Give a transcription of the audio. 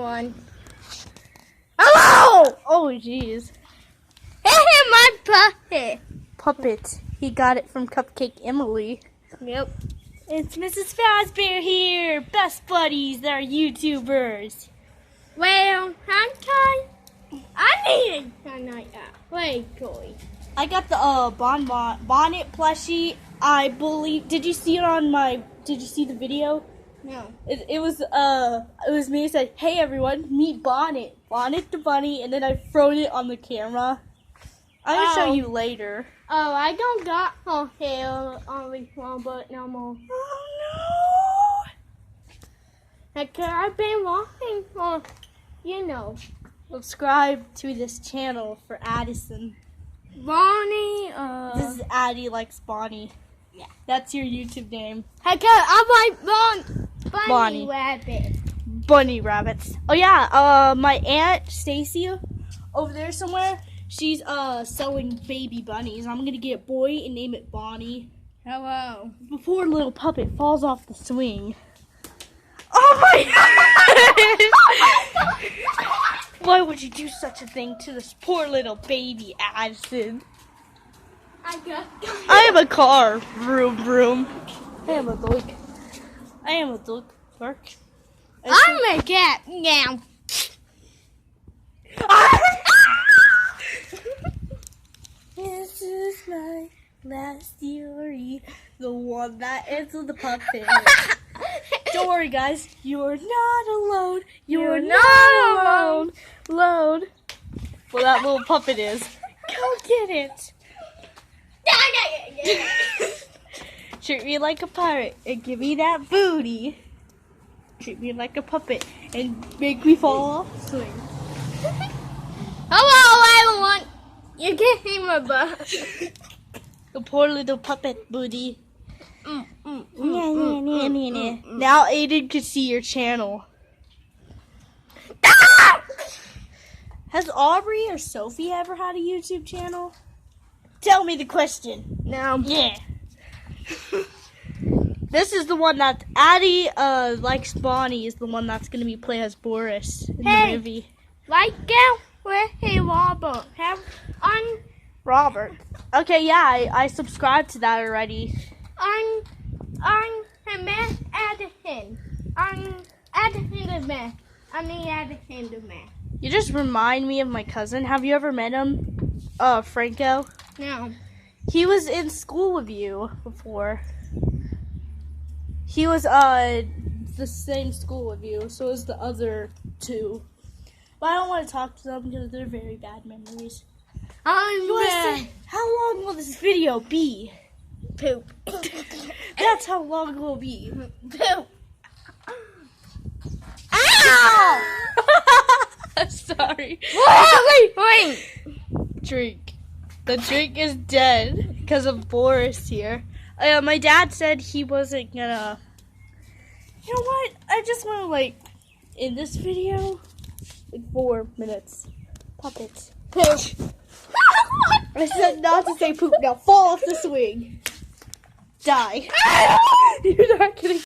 everyone. Hello! Oh, jeez. My puppet. Puppet. He got it from Cupcake Emily. Yep. It's Mrs. Fazbear here. Best buddies. They're YouTubers. Well, I need a night out. Play toy. I got the bonnet plushie. I believe. Did you see it on my? Did you see the video? No. It was me. It said, "Hey everyone, meet Bonnet the bunny," and then I thrown it on the camera. I'm gonna show you later. Oh, I don't got her hair on the phone, but no more. Oh Because I've been watching for, no! Subscribe to this channel for Addison. Bonnie. This is Addie likes Bonnie. Yeah. That's your YouTube name. Because I like Bunny Bonnie. Rabbit. Bunny rabbits. Oh yeah, my aunt Stacy over there somewhere, she's selling baby bunnies. I'm gonna get a boy and name it Bonnie. Hello. Before little puppet falls off the swing. Oh my god! Why would you do such a thing to this poor little baby Addison? I am a car. Vroom vroom. I am a dog. I am a dog. Bark. I'm a cat now. This is my last theory. The one that ends with the puppet. Don't worry, guys. You're not alone. You're not alone. Alone. Well, that little puppet is. Go get it. Treat me like a pirate and give me that booty. Treat me like a puppet and make me fall off the swing. Hello, everyone. You can hear my butt. The poor little puppet booty. Now Aiden can see your channel. Has Aubrey or Sophie ever had a YouTube channel? Tell me the question. No. Yeah. This is the one that Addie likes. Bonnie is the one that's gonna be played as Boris in the movie. Like out where he Robert have on Robert. Okay, yeah, I subscribed to that already. on the man Addison. On Addison the man. On the Addison the man. You just remind me of my cousin. Have you ever met him? Franco. No. He was in school with you before. He was the same school with you, so was the other two. But I don't want to talk to them because they're very bad memories. How long will this video be? Poop. That's how long it will be. Poop. Ow! Sorry. Wait. Drink. The drink is dead because of Boris here. My dad said he wasn't gonna. You know what? I just want to in this video, 4 minutes. Puppets. Poop. I said not to say poop. Now fall off the swing. Die. You're not kidding.